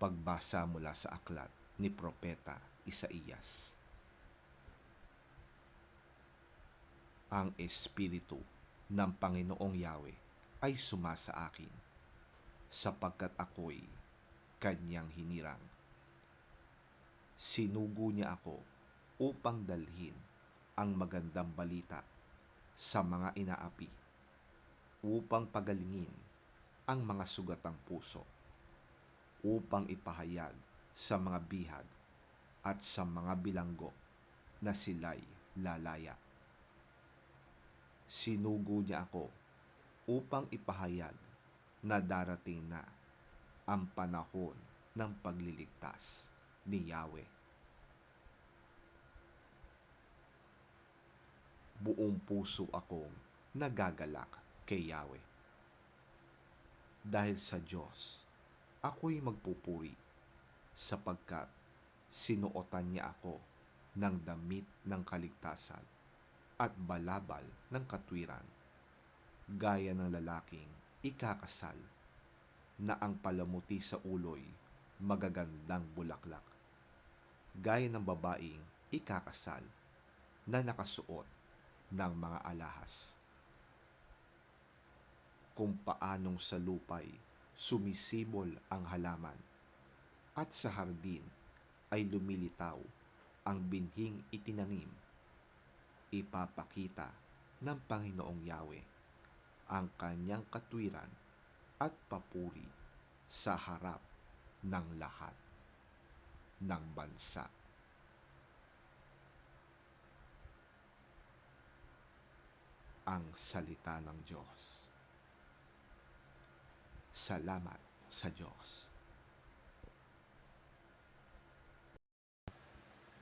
Pagbasa mula sa aklat ni Propeta Isaías. Ang Espiritu ng Panginoong Yahweh ay sumasa akin, sapagkat ako'y kanyang hinirang. Sinugo niya ako upang dalhin ang magandang balita sa mga inaapi, upang pagalingin ang mga sugatang puso, upang ipahayag sa mga bihag at sa mga bilanggo na sila'y lalaya. Sinugo niya ako upang ipahayag na darating na ang panahon ng pagliligtas ni Yahweh. Buong puso akong nagagalak kay Yahweh. Dahil sa Diyos, ako'y magpupuri, sapagkat sinuotan niya ako ng damit ng kaligtasan at balabal ng katwiran, gaya ng lalaking ikakasal na ang palamuti sa ulo'y magagandang bulaklak, gaya ng babaeng ikakasal na nakasuot ng mga alahas. Kung paanong sa lupa'y sumisibol ang halaman at sa hardin ay lumilitaw ang binhing itinanim, ipapakita ng Panginoong Yahweh ang kanyang katwiran at papuri sa harap ng lahat ng bansa. Ang salita ng Diyos. Salamat sa Diyos.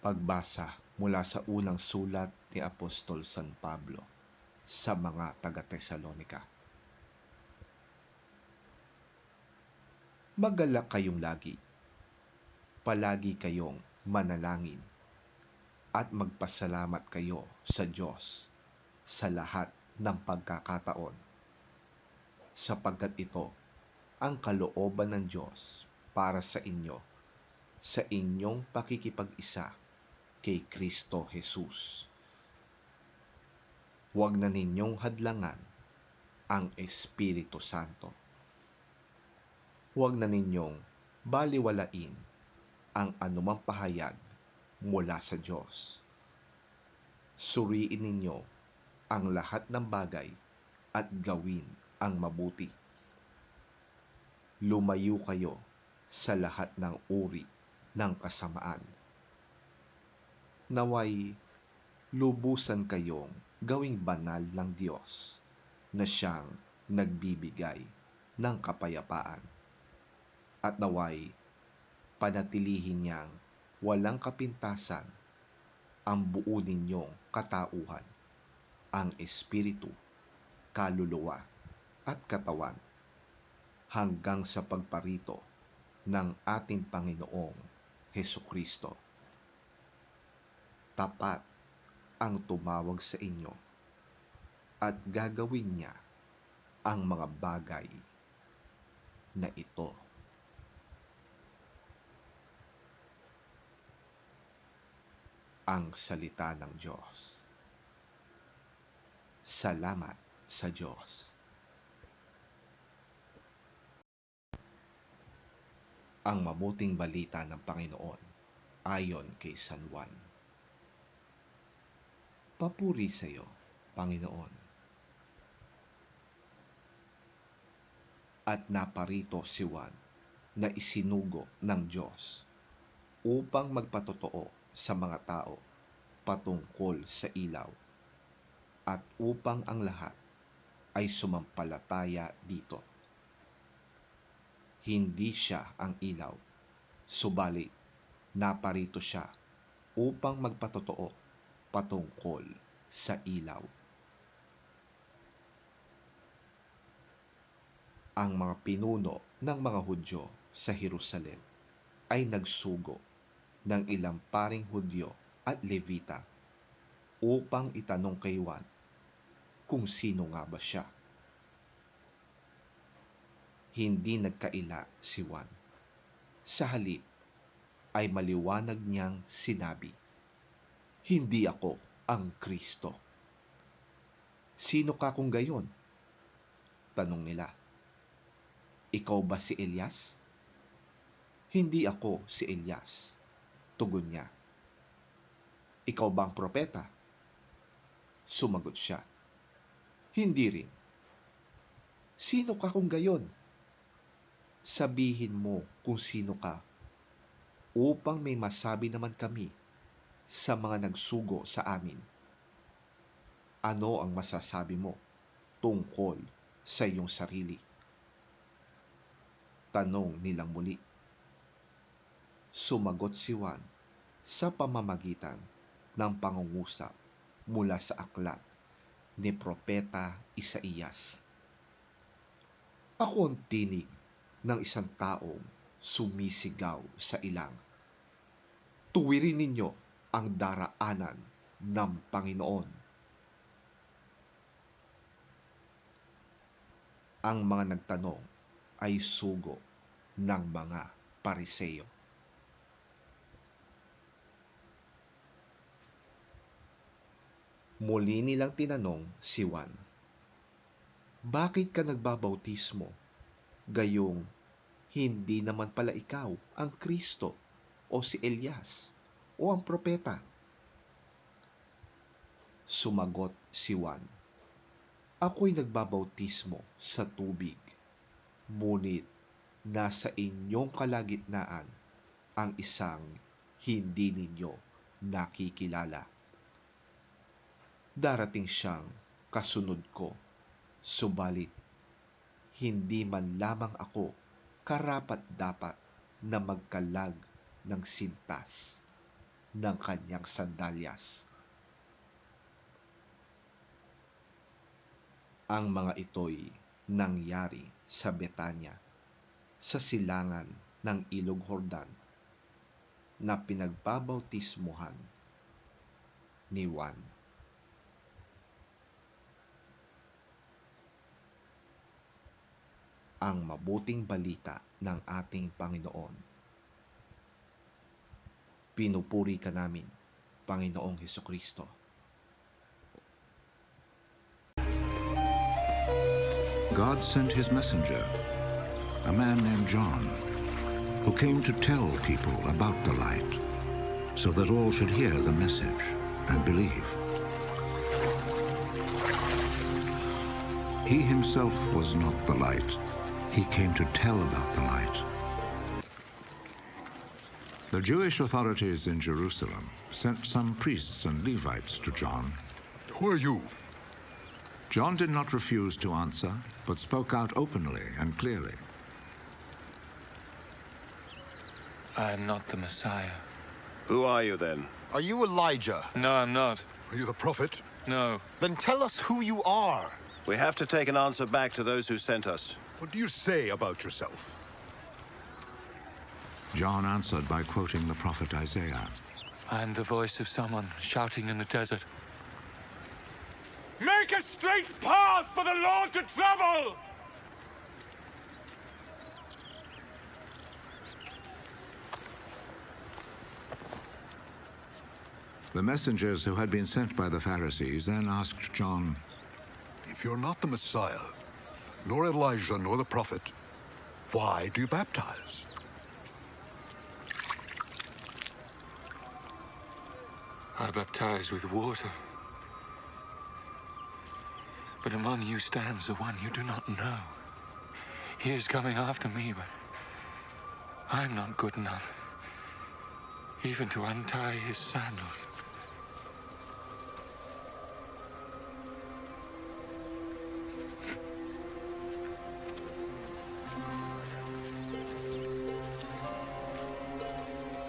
Pagbasa mula sa unang sulat ni Apostol San Pablo sa mga taga-Tesalonika. Magalak kayong lagi. Palagi kayong manalangin at magpasalamat kayo sa Diyos sa lahat ng pagkakataon, sapagkat ito ang kalooban ng Diyos para sa inyo sa inyong pakikipag-isa kay Kristo Jesus. Huwag na ninyong hadlangan ang Espiritu Santo. Huwag na ninyong baliwalain ang anumang pahayag mula sa Diyos. Suriin ninyo ang lahat ng bagay at gawin ang mabuti. Lumayo kayo sa lahat ng uri ng kasamaan. Naway lubusan kayong gawing banal ng Diyos na siyang nagbibigay ng kapayapaan, at naway panatilihin niyang walang kapintasan ang buo ninyong katauhan, ang espiritu, kaluluwa at katawan, hanggang sa pagparito ng ating Panginoong Hesukristo. Tapat ang tumawag sa inyo at gagawin niya ang mga bagay na ito. Ang salita ng Diyos. Salamat sa Diyos. Ang mabuting balita ng Panginoon ayon kay San Juan. Papuri sa iyo, Panginoon. At naparito si Juan na isinugo ng Diyos upang magpatotoo sa mga tao patungkol sa ilaw, at upang ang lahat ay sumampalataya dito. Hindi siya ang ilaw, subalit naparito siya upang magpatotoo patungkol sa ilaw. Ang mga pinuno ng mga Hudyo sa Jerusalem ay nagsugo ng ilang paring Hudyo at Levita upang itanong kay Juan kung sino nga ba siya. Hindi nagkaila si Juan. Sa halip ay maliwanag niyang sinabi, "Hindi ako ang Kristo." "Sino ka kung gayon?" tanong nila. "Ikaw ba si Elias?" "Hindi ako si Elias," tugon niya. "Ikaw ba ang propeta?" Sumagot siya, "Hindi rin." "Sino ka kung gayon? Sabihin mo kung sino ka, upang may masabi naman kami sa mga nagsugo sa amin. Ano ang masasabi mo tungkol sa iyong sarili?" Tanong nilang muli. Sumagot si Juan sa pamamagitan ng pangungusap mula sa aklat ni Propeta Isaías. "Ako ang tinig ng isang taong sumisigaw sa ilang. Tuwirin ninyo ang daraanan ng Panginoon." Ang mga nagtanong ay sugo ng mga Pariseo. Muli nilang tinanong si Juan, "Bakit ka nagbabautismo? Gayong hindi naman pala ikaw ang Kristo o si Elias o ang propeta?" Sumagot si Juan, "Ako'y nagbabautismo sa tubig, ngunit nasa inyong kalagitnaan ang isang hindi ninyo nakikilala. Darating siyang kasunod ko, subalit hindi man lamang ako karapat-dapat na magkalag ng sintas ng kanyang sandalyas." Ang mga ito'y nangyari sa Betania, sa silangan ng Ilog Jordan, na pinagbabautismuhan ni Juan. Ang mabuting balita ng ating Panginoon. Pinupuri ka namin, Panginoong Hesukristo. God sent his messenger, a man named John, who came to tell people about the light, so that all should hear the message and believe. He himself was not the light. He came to tell about the light. The Jewish authorities in Jerusalem sent some priests and Levites to John. "Who are you?" John did not refuse to answer, but spoke out openly and clearly. I am not the Messiah. "Who are you then?" Are you Elijah? No, I'm not. "Are you the prophet?" No. Then tell us who you are. We have to take an answer back to those who sent us. What do you say about yourself? John answered by quoting the prophet Isaiah. I am the voice of someone shouting in the desert. Make a straight path for the Lord to travel! The messengers who had been sent by the Pharisees then asked John, If you're not the Messiah, nor Elijah, nor the prophet, why do you baptize? I baptize with water. But among you stands the one you do not know. He is coming after me, but I'm not good enough even to untie his sandals.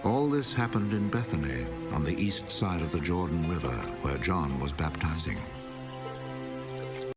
All this happened in Bethany, on the east side of the Jordan River, where John was baptizing.